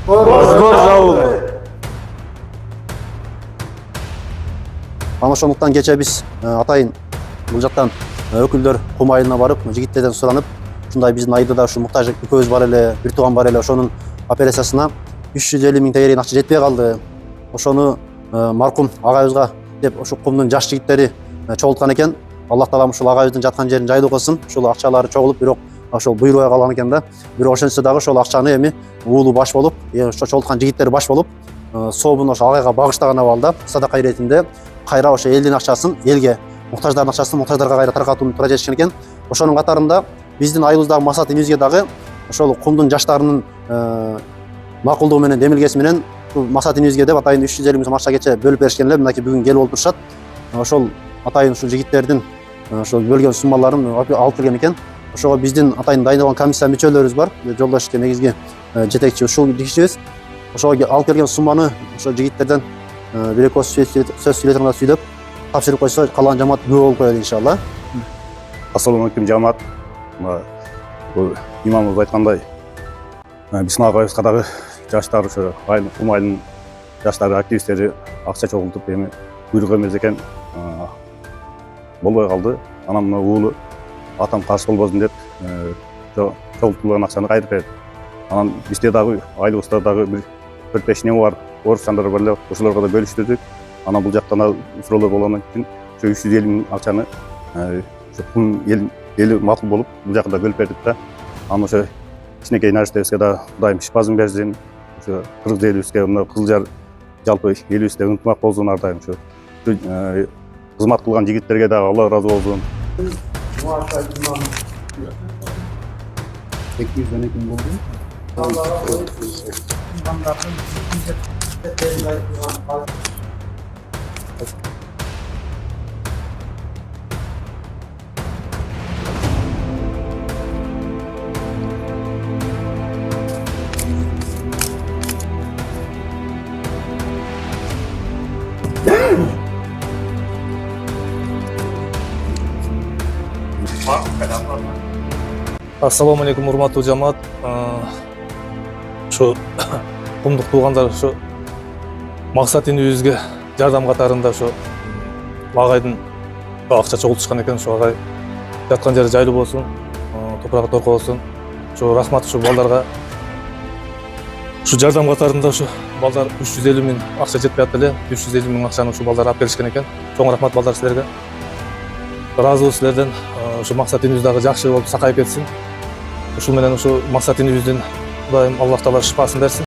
Бозгор ауылы. Ана ошондуктан кече биз атайын бул жактан өкүлдөр кум айылына барып, жигиттерден суранып, ушундай биздин айылда ушу муктаж экөөбүз бар эле, бир тууган бар эле, ошонун операциясына 350 000 тегерен акча жетпей калды. Ошону маркум агайыбызга деп ошо кумдун жаш жигиттери чогулткан экен. Аллах таалам ушул агайыбыздын жаткан жерин жайлуу кылсын. Ушул акчалары чогулуп, бирок ошол буйрубай калган экен да. Бирок ошентсе дагы ошол акчаны эми уулу баш болуп, ошо чогулткан жигиттери баш болуп, сообун ошо агайга багыштаган абалда садака иретинде кайра ошо элдин акчасын элге, муктаждардын акчасын муктаждарга кайра таркатууну туура жетишкен экен. Ошонун катарында биздин айылыбыздагы максат эмибизге дагы ошол кумдун жаштарынын макулдугу менен, демилгеси менен максат эмибизге деп атайын 350 000 сом акча кече бөлүп беришкен эле. Мынакей бүгүн келип олтурушат. Ошол атайын ушул жигиттердин ошол бөлгөн суммаларын алып келген экен. Ошого биздин атайын дайындалган комиссия мүчөлөрүбүз бар. Жолдошке негизги жетекчи ушул кишибиз. Ошого алып келген сумманы ошо жигиттерден бир эки сөз сүйлөй турганда сүйлөп тапшырып койсо, калган жамаат күбө болуп коет иншалла. Ассалому алейкум жамаат. Бул имамыбыз айткандай, биздин агайыбызга дагы жаштар ошо кум айылынын жаштары, активисттери акча чогултуп эми буйрук эмес экен болбой калды. Анан мына уулу атам каршы болбосун деп чогултулган акчаны кайтарып берди. Анан бизде дагы айылыбызда дагы бир 4-5 неме бар, орус жандар бар эле, ошолорго да бөлүштүрдүк. Анан бул жактан суроолор болгондон кийин ошо 350 000 акчаны кум эли макул болуп бул жакка да бөлүп бердик да. Анан ошо кичинекей нариштебизге да Кудайым шипасын берсин. Ошо кыргыз элибизге, мына Кызылжар жалпы элибизде ынтымак болсун ар дайым. Ошо кызмат кылган жигиттерге дагы Алла ыраазы болсун. 200 болду. Ассаламу алейкум, урматтуу жамаат. Ошо кумдук туугандар ошо максат инибизге жардам катарында ошо агайдын акча чогултушкан экен. Ошо агай жаткан жери жайлуу болсун, топурагы торко болсун. Ошо рахмат ушул балдарга. Ушу жардам катарында ошо балдар 350 000 акча жетпей атты эле. 350 000 акчаны ушул балдар алып келишкен экен. Чоң рахмат балдар силерге. Ыраазыбыз силерден. Ушу максат инибиз дагы жакшы болуп сакайып кетсин. Ушул менен ушу максат инибиздин Кудайым Аллах таала шипасын берсин.